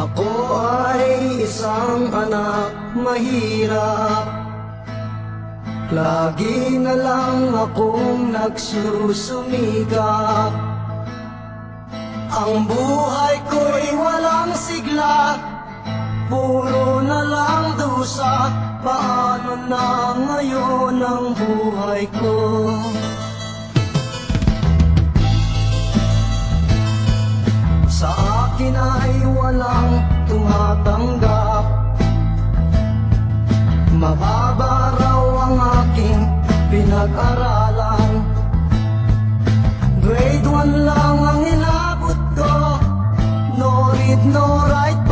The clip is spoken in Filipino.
Ako ay isang anak mahirap, lagi na lang akong nagsusumikap. Ang buhay ko'y walang sigla, puro na lang dusa. Paano na ngayon ang buhay ko? Sa akin ay walang tumatanggap, mababa raw ang aking pinag-aralan. Grade 1 lang ang inabot ko, no read, no write.